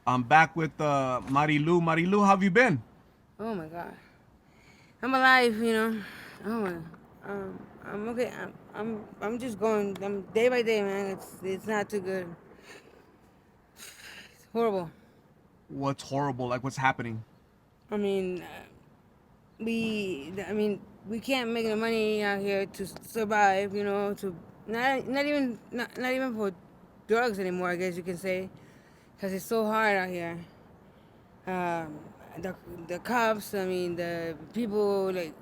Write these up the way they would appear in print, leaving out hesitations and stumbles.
I'm back with Marilu. Marilu, how have you been? Oh my God, I'm alive. Oh my, I'm okay. I'm just going. I'm day by day, man. It's not too good. It's horrible. What's horrible? Like, what's happening? I mean, we can't make the money out here to survive. To not even for drugs anymore. I guess you can say, because it's so hard out here. Um, the cops. I mean, the people like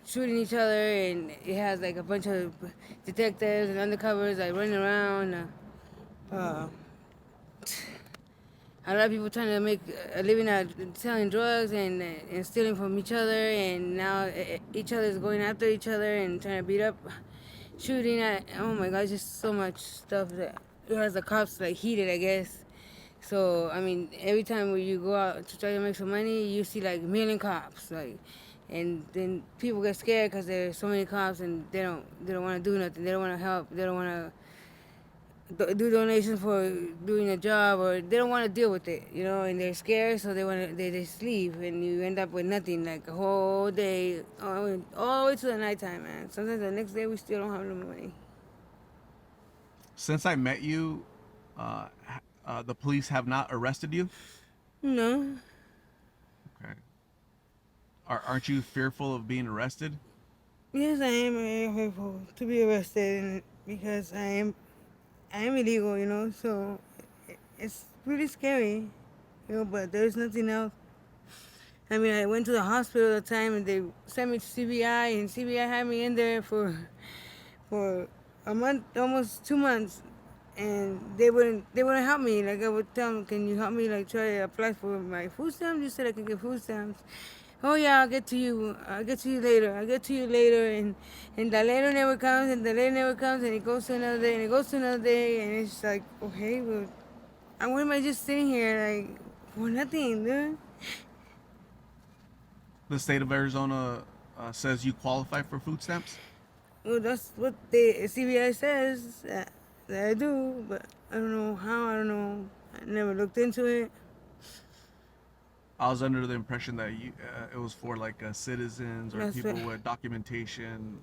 shooting each other, and it has like a bunch of detectives and undercovers like running around. Uh, a lot of people trying to make a living out selling drugs and stealing from each other, and now each other is going after each other and trying to beat up, shooting at. Oh my God, just so much stuff that it has the cops like heated, I guess. So I mean, every time when you go out to try to make some money, you see like a million cops, like, and then people get scared because there's so many cops, and they don't want to do nothing. They don't want to help. They don't want to do donations for doing a job, or they don't want to deal with it. And they're scared, so they just leave, and you end up with nothing, like a whole day, all the way to the nighttime, man. Sometimes the next day we still don't have no money. Since I met you, the police have not arrested you. No. Okay. Aren't you fearful of being arrested? Yes, I am fearful to be arrested, because I am illegal, so it's pretty scary, but there's nothing else. I mean, I went to the hospital at the time, and they sent me to CBI, and CBI had me in there for a month, almost 2 months, and they wouldn't help me. Like, I would tell them, can you help me, like, try to apply for my food stamps? You said I can get food stamps. Oh yeah, I'll get to you. I'll get to you later. I'll get to you later, and the later never comes, and the later never comes, and it goes to another day, and it goes to another day, and it's like, okay, well, why am I just sitting here like for nothing, dude? The state of Arizona says you qualify for food stamps. Well, that's what the CBI says that I do, but I don't know how. I don't know. I never looked into it. I was under the impression that it was for like citizens or That's what. people with documentation,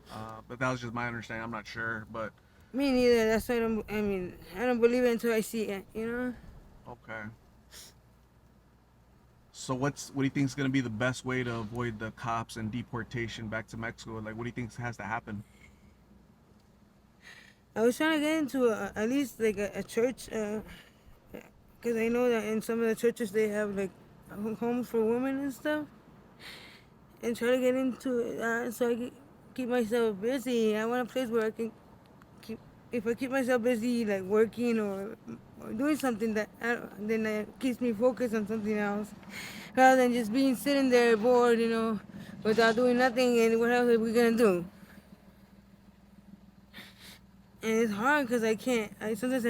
but that was just my understanding. I'm not sure, but Me neither. That's why I don't. I mean, I don't believe it until I see it. okay. So what do you think is going to be the best way to avoid the cops and deportation back to Mexico? Like, what do you think has to happen? I was trying to get into at least like a church, because I know that in some of the churches they have like homes for women and stuff, and try to get into it, so I can keep myself busy. I want a place where I can keep, if I keep myself busy, like working or doing something then that keeps me focused on something else, rather than just being sitting there bored, without doing nothing. And what else are we gonna do? And it's hard because I can't. I sometimes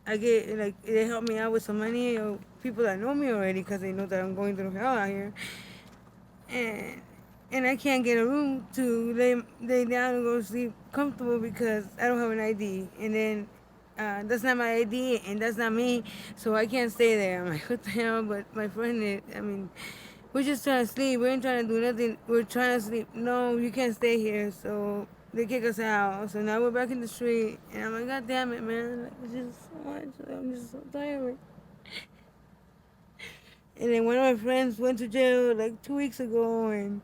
I get like they help me out with some money, or people that know me already, because they know that I'm going through hell out here, and I can't get a room to lay down and go to sleep comfortable because I don't have an ID, and then that's not my ID, and that's not me, so I can't stay there. I'm like, what the hell? But my friend, I mean, we're just trying to sleep. We ain't trying to do nothing. We're trying to sleep. No, you can't stay here. So they kick us out. So now we're back in the street, and I'm like, God damn it, man! Like, it's just so much. I'm just so tired. And then one of my friends went to jail like 2 weeks ago, and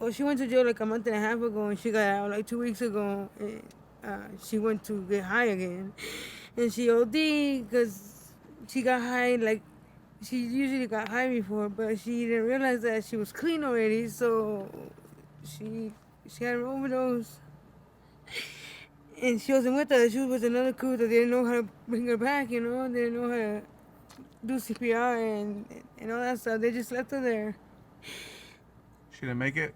well, she went to jail like a month and a half ago, and she got out like 2 weeks ago. And she went to get high again, and she OD because she got high like she usually got high before, but she didn't realize that she was clean already. So she she had an overdose, and she wasn't with us. She was with another crew that didn't know how to bring her back. They didn't know how to do CPR and all that stuff. They just left her there. She didn't make it.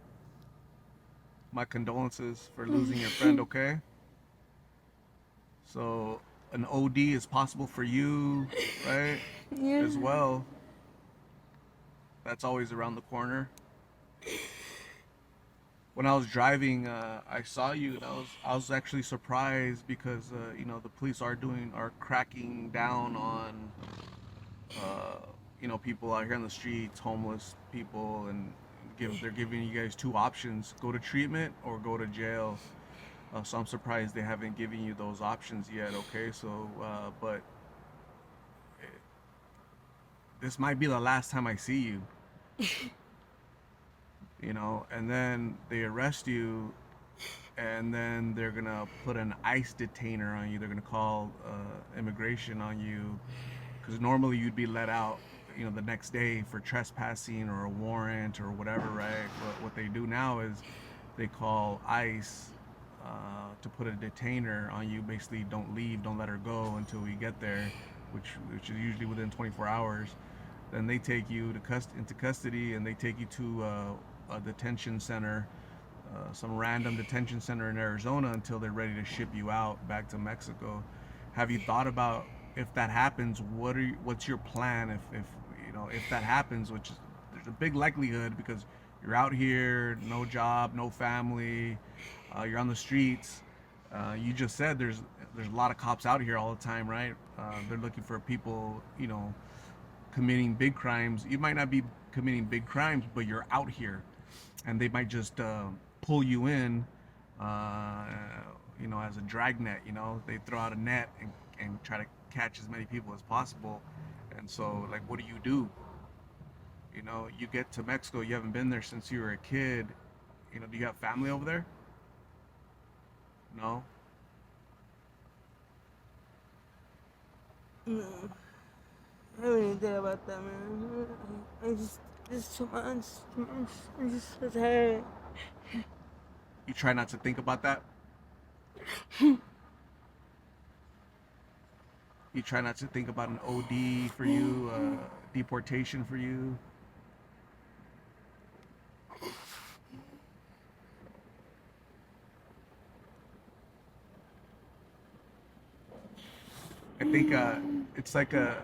My condolences for losing your friend. Okay, so an OD is possible for you, right? Yeah. As well. That's always around the corner. when I was driving, I saw you, and I was actually surprised because the police are cracking down on uh, people out here on the streets, homeless people, and they're giving you guys two options: go to treatment or go to jail. So I'm surprised they haven't given you those options yet. Okay, so but this might be the last time I see you. And then they arrest you, and then they're gonna put an ICE detainer on you. They're gonna call immigration on you, because normally you'd be let out, the next day for trespassing or a warrant or whatever, right? But what they do now is they call ICE to put a detainer on you. Basically, don't leave, don't let her go until we get there, which is usually within 24 hours. Then they take you into custody, and they take you to a detention center, some random detention center in Arizona, until they're ready to ship you out back to Mexico. Have you thought about, if that happens, what's your plan if that happens, which is, there's a big likelihood, because you're out here, no job, no family, you're on the streets. You just said there's a lot of cops out here all the time, right? They're looking for people, committing big crimes. You might not be committing big crimes, but you're out here, and they might just pull you in, as a dragnet. They throw out a net and try to catch as many people as possible. And so, like, what do? You get to Mexico, you haven't been there since you were a kid. Do you have family over there? No. No, I haven't even thought about that, man. Just too much, too much. I'm just so tired. You try not to think about that. You try not to think about an OD for you, deportation for you. I think it's like a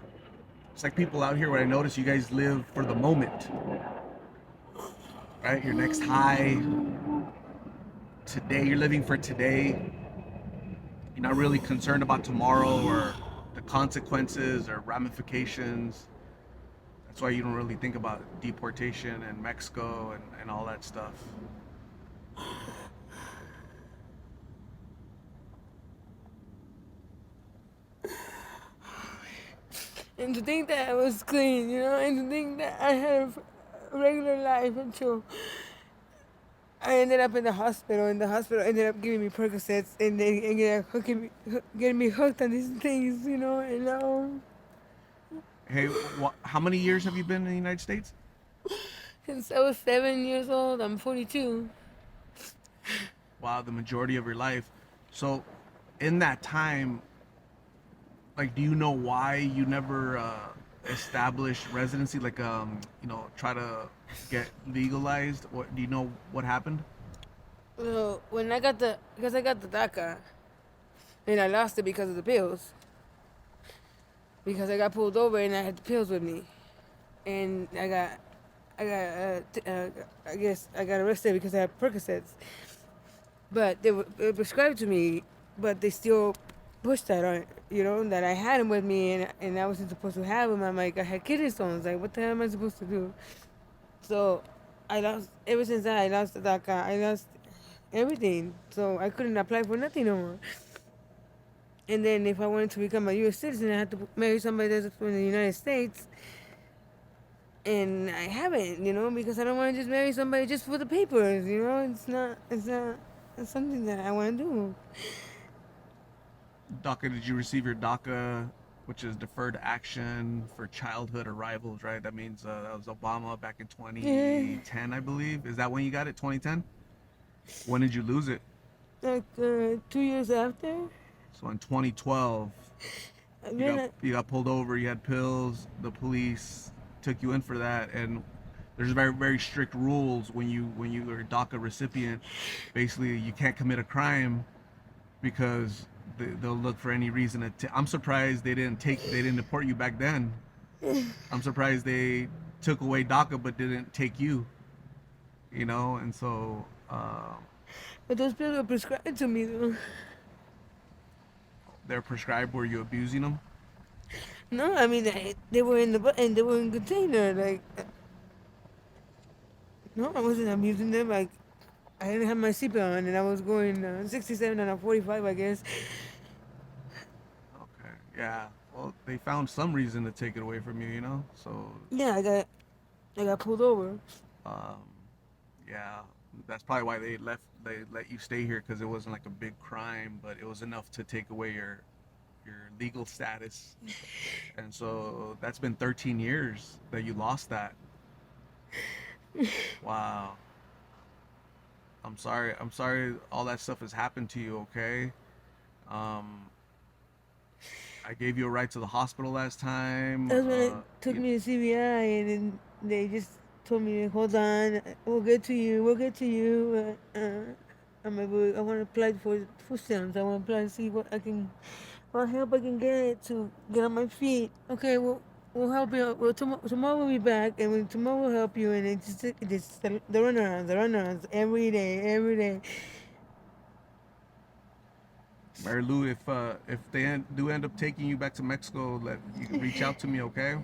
it's like people out here. What I notice, you guys live for the moment, right? Your next high today. You're living for today. You're not really concerned about tomorrow or the consequences or ramifications. That's why you don't really think about deportation and Mexico and all that stuff. And to think that I was clean, and to think that I had a regular life until I ended up in the hospital, and the hospital ended up giving me Percocets, and they ended up getting me hooked on these things, and now, Hey, how many years have you been in the United States? since I was 7 years old, I'm 42. Wow, the majority of your life. So, in that time, like, do you know why you never established residency? Like, try to get legalized. What do you know? What happened? Well, because I got the DACA, and I lost it because of the pills. Because I got pulled over and I had the pills with me, and I guess I got arrested because I had Percocets. But they were prescribed to me, but they still pushed that on, that I had them with me, and I wasn't supposed to have them. I'm like, I had kidney stones. Like, what the hell am I supposed to do? So I lost, ever since that, I lost the DACA. I lost everything. So I couldn't apply for nothing no more. And then if I wanted to become a U.S. citizen, I had to marry somebody that's from the United States. And I haven't, because I don't want to just marry somebody just for the papers, it's something that I want to do. DACA, did you receive your DACA, which is deferred action for childhood arrivals, right? That means that was Obama back in Yeah. 2010, I believe. Is that when you got it? 2010? When did you lose it? Like 2 years after. So in 2012, And you then got pulled over. You had pills. The police took you in for that, and there's very very strict rules when you are a DACA recipient. Basically, you can't commit a crime because they'll look for any reason to. I'm surprised they didn't deport you back then. I'm surprised they took away DACA but didn't take you. And so Uh, But those pills were prescribed to me though. they're prescribed. Were you abusing them? No, I mean they were in the and they were in container. Like no, I wasn't abusing them. Like I didn't have my seatbelt on, and I was going 67 and a 45, I guess. Okay. Yeah. Well, they found some reason to take it away from you, you know. So, Yeah, I got pulled over. um, yeah, that's probably why they left. They let you stay here because it wasn't like a big crime, but it was enough to take away your legal status. And so that's been 13 years that you lost that. Wow. I'm sorry. I'm sorry all that stuff has happened to you, okay? Um, I gave you a ride to the hospital last time. That's when it took me to CBI, and then they just told me, "Hold on, we'll get to you. We'll get to you." I'm like, "Well, I want to apply for food stamps. I want to apply to see what help I can get to get on my feet." Okay, we'll help you. Well, tomorrow we'll be back, and tomorrow we'll help you. And it's the runarounds every day, every day. Marilu, if they do end up taking you back to Mexico, let you can reach out to me, okay?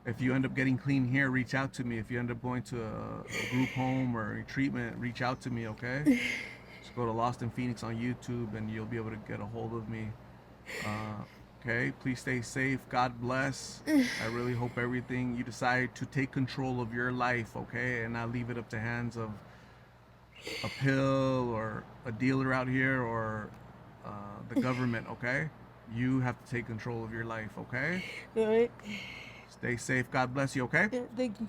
If you end up getting clean here, reach out to me. If you end up going to a group home or a treatment, reach out to me, okay? Just go to Lost in Phoenix on YouTube, and you'll be able to get a hold of me. Uh, okay, please stay safe. God bless. I really hope everything you decide to take control of your life, okay, and not leave it up to hands of a pill or a dealer out here or the government, okay? You have to take control of your life, okay? All right. Stay safe. God bless you, okay? Yeah, thank you.